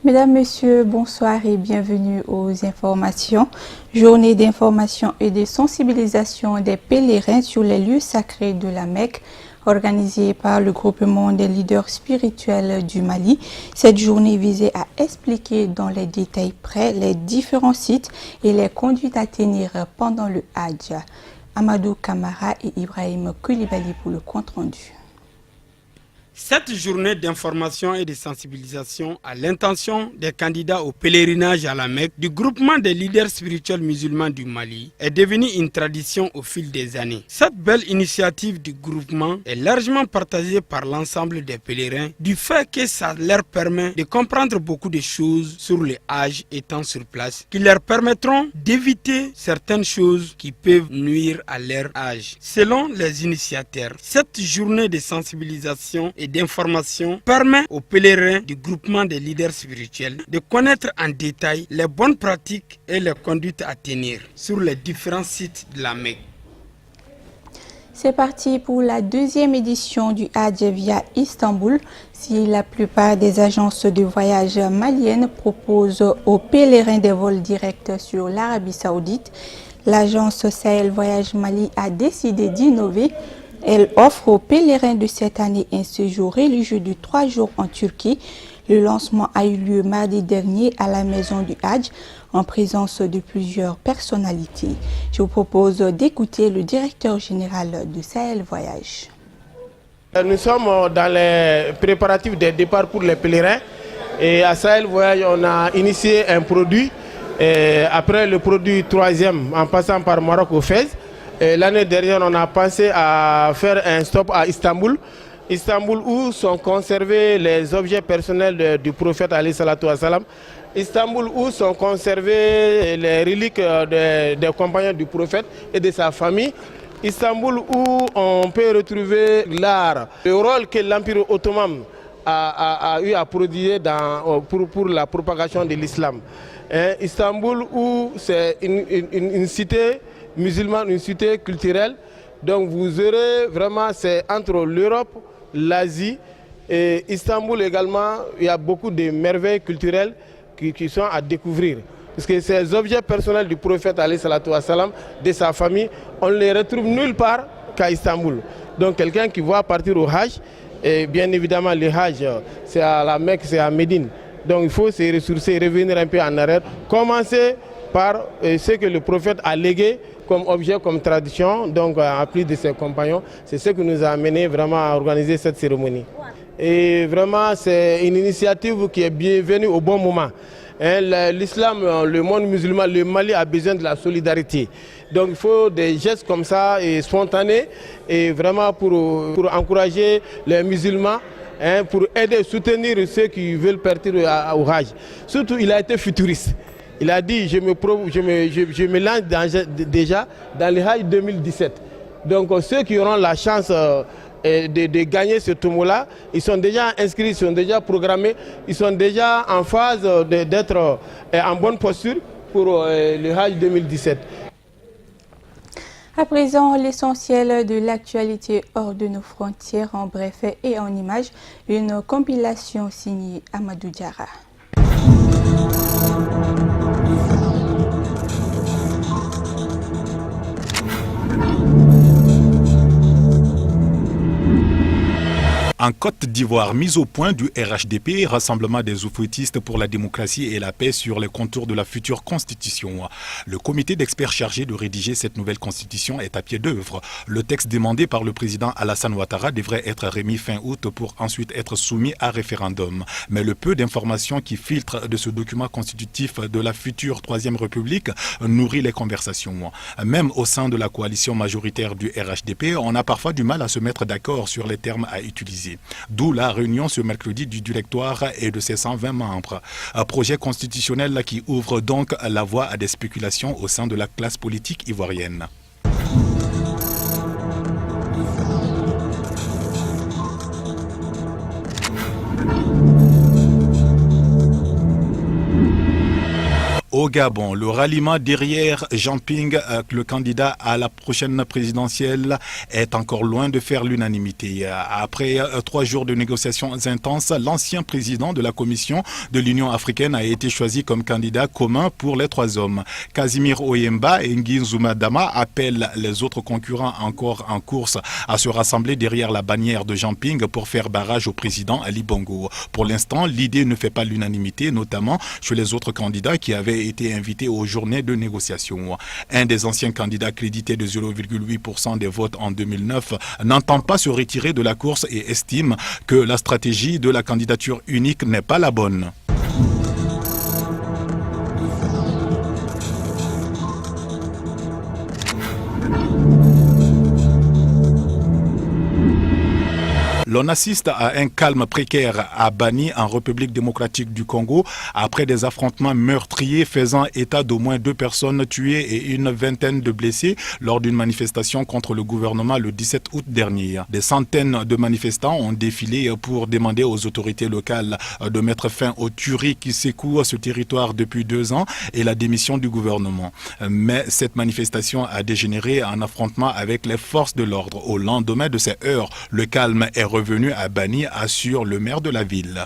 Mesdames, Messieurs, bonsoir et bienvenue aux informations. Journée d'information et de sensibilisation des pèlerins sur les lieux sacrés de la Mecque, organisée par le groupement des leaders spirituels du Mali. Cette journée visait à expliquer dans les détails près les différents sites et les conduites à tenir pendant le Hajj. Amadou Kamara et Ibrahim Koulibaly pour le compte-rendu. Cette journée d'information et de sensibilisation à l'intention des candidats au pèlerinage à la Mecque du groupement des leaders spirituels musulmans du Mali est devenue une tradition au fil des années. Cette belle initiative du groupement est largement partagée par l'ensemble des pèlerins du fait que ça leur permet de comprendre beaucoup de choses sur le Hajj étant sur place qui leur permettront d'éviter certaines choses qui peuvent nuire à leur Hajj. Selon les initiateurs, cette journée de sensibilisation et d'information permet aux pèlerins du groupement des leaders spirituels de connaître en détail les bonnes pratiques et les conduites à tenir sur les différents sites de la Mecque. C'est parti pour la deuxième édition du Hajj via Istanbul. Si la plupart des agences de voyage maliennes proposent aux pèlerins des vols directs sur l'Arabie Saoudite, l'agence Sahel Voyage Mali a décidé d'innover. Elle offre aux pèlerins de cette année un séjour religieux de 3 jours en Turquie. Le lancement a eu lieu mardi dernier à la maison du Hajj en présence de plusieurs personnalités. Je vous propose d'écouter le directeur général de Sahel Voyage. Nous sommes dans les préparatifs des départs pour les pèlerins et à Sahel Voyage on a initié un produit. Et après le produit 3e en passant par Maroc au Fès. L'année dernière, on a pensé à faire un stop à Istanbul. Istanbul où sont conservés les objets personnels du prophète alayhi salatu wassalam. Istanbul où sont conservés les reliques des compagnons du prophète et de sa famille. Istanbul où on peut retrouver l'art, le rôle que l'Empire ottoman a eu à prodiguer pour la propagation de l'islam. Istanbul où c'est une cité musulmane, une cité culturelle. Donc vous aurez vraiment, c'est entre l'Europe, l'Asie et Istanbul également, il y a beaucoup de merveilles culturelles qui sont à découvrir. Parce que ces objets personnels du prophète alayhi salatu wassalam, de sa famille, on ne les retrouve nulle part qu'à Istanbul. Donc quelqu'un qui va partir au Hajj, et bien évidemment le Hajj, c'est à la Mecque, c'est à Médine. Donc il faut se ressourcer, revenir un peu en arrière, commencer par ce que le prophète a légué comme objet, comme tradition, donc en plus de ses compagnons. C'est ce qui nous a amené vraiment à organiser cette cérémonie. Et vraiment, c'est une initiative qui est bienvenue au bon moment. L'islam, le monde musulman, le Mali a besoin de la solidarité. Donc il faut des gestes comme ça, et spontanés, et vraiment pour encourager les musulmans, pour aider, soutenir ceux qui veulent partir au Hajj. Surtout, il a été futuriste. Il a dit, je me lance déjà dans le Hajj 2017. Donc ceux qui auront la chance de gagner ce tournoi-là, ils sont déjà inscrits, ils sont déjà programmés, ils sont déjà en phase d'être en bonne posture pour le Hajj 2017. À présent, l'essentiel de l'actualité hors de nos frontières en bref et en images, une compilation signée Amadou Diarra. En Côte d'Ivoire, mise au point du RHDP, Rassemblement des oufouettistes pour la démocratie et la paix sur les contours de la future constitution. Le comité d'experts chargé de rédiger cette nouvelle constitution est à pied d'œuvre. Le texte demandé par le président Alassane Ouattara devrait être remis fin août pour ensuite être soumis à référendum. Mais le peu d'informations qui filtrent de ce document constitutif de la future Troisième République nourrit les conversations. Même au sein de la coalition majoritaire du RHDP, on a parfois du mal à se mettre d'accord sur les termes à utiliser. D'où la réunion ce mercredi du directoire et de ses 120 membres. Un projet constitutionnel qui ouvre donc la voie à des spéculations au sein de la classe politique ivoirienne. Au Gabon, le ralliement derrière Jean Ping, le candidat à la prochaine présidentielle, est encore loin de faire l'unanimité. Après 3 jours de négociations intenses, l'ancien président de la Commission de l'Union africaine a été choisi comme candidat commun pour les 3 hommes. Casimir Oyemba et Nginzuma Dama appellent les autres concurrents encore en course à se rassembler derrière la bannière de Jean Ping pour faire barrage au président Ali Bongo. Pour l'instant, l'idée ne fait pas l'unanimité, notamment chez les autres candidats qui avaient été invités aux journées de négociation. Un des anciens candidats crédités de 0,8% des votes en 2009 n'entend pas se retirer de la course et estime que la stratégie de la candidature unique n'est pas la bonne. L'on assiste à un calme précaire à Bani, en République démocratique du Congo, après des affrontements meurtriers faisant état d'au moins 2 personnes tuées et une vingtaine de blessés lors d'une manifestation contre le gouvernement le 17 août dernier. Des centaines de manifestants ont défilé pour demander aux autorités locales de mettre fin aux tueries qui secouent ce territoire depuis 2 ans et la démission du gouvernement. Mais cette manifestation a dégénéré en affrontement avec les forces de l'ordre. Au lendemain de ces heures, le calme est revenu à Bani, assure le maire de la ville.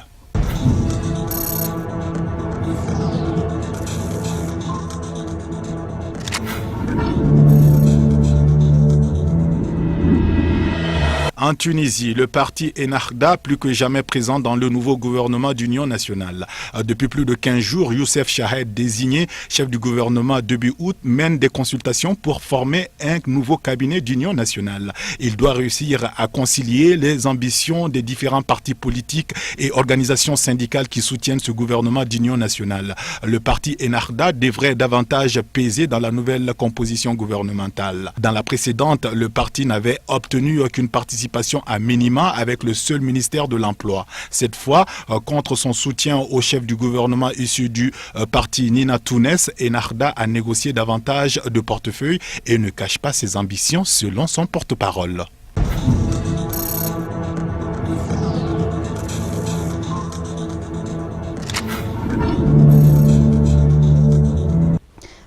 En Tunisie, le parti Ennahda, plus que jamais présent dans le nouveau gouvernement d'union nationale. Depuis plus de 15 jours, Youssef Chahed, désigné chef du gouvernement début août, mène des consultations pour former un nouveau cabinet d'union nationale. Il doit réussir à concilier les ambitions des différents partis politiques et organisations syndicales qui soutiennent ce gouvernement d'union nationale. Le parti Ennahda devrait davantage peser dans la nouvelle composition gouvernementale. Dans la précédente, le parti n'avait obtenu aucune participation à minima avec le seul ministère de l'Emploi. Cette fois, contre son soutien au chef du gouvernement issu du parti Nina Tounes, Ennahda a négocié davantage de portefeuilles et ne cache pas ses ambitions selon son porte-parole.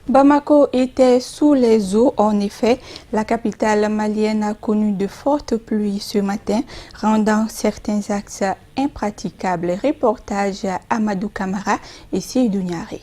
Bamako était sous les eaux. En effet, la capitale malienne a connu de fortes pluies ce matin, rendant certains axes impraticables. Reportage Amadou Kamara et Seydou Niaré.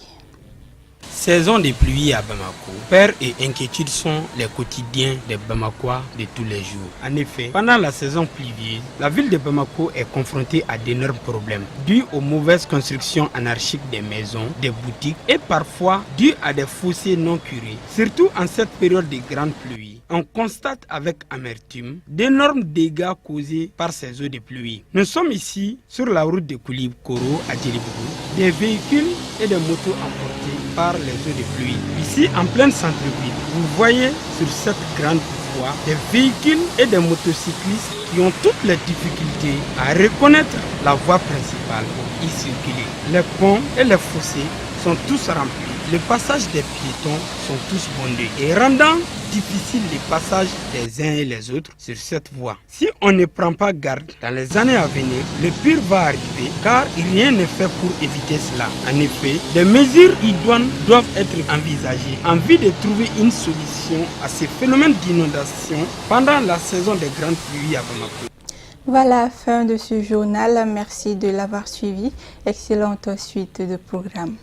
Saison de pluie à Bamako. Peur et inquiétude sont les quotidiens des Bamakois de tous les jours. En effet, pendant la saison pluvieuse, la ville de Bamako est confrontée à d'énormes problèmes dus aux mauvaises constructions anarchiques des maisons, des boutiques et parfois dus à des fossés non curés. Surtout en cette période de grande pluie, on constate avec amertume d'énormes dégâts causés par ces eaux de pluie. Nous sommes ici sur la route de Koulibougou à Djelibougou. Des véhicules et des motos emportés par les eaux de pluie. Ici, en pleine centre-ville, vous voyez sur cette grande voie des véhicules et des motocyclistes qui ont toutes les difficultés à reconnaître la voie principale pour y circuler. Les ponts et les fossés sont tous remplis. Les passages des piétons sont tous bondés et rendant difficile le passage des uns et les autres sur cette voie. Si on ne prend pas garde dans les années à venir, le pire va arriver car rien n'est fait pour éviter cela. En effet, des mesures idoines doivent être envisagées en vue de trouver une solution à ces phénomènes d'inondation pendant la saison des grandes pluies à Bamako. Voilà, fin de ce journal. Merci de l'avoir suivi. Excellente suite de programme.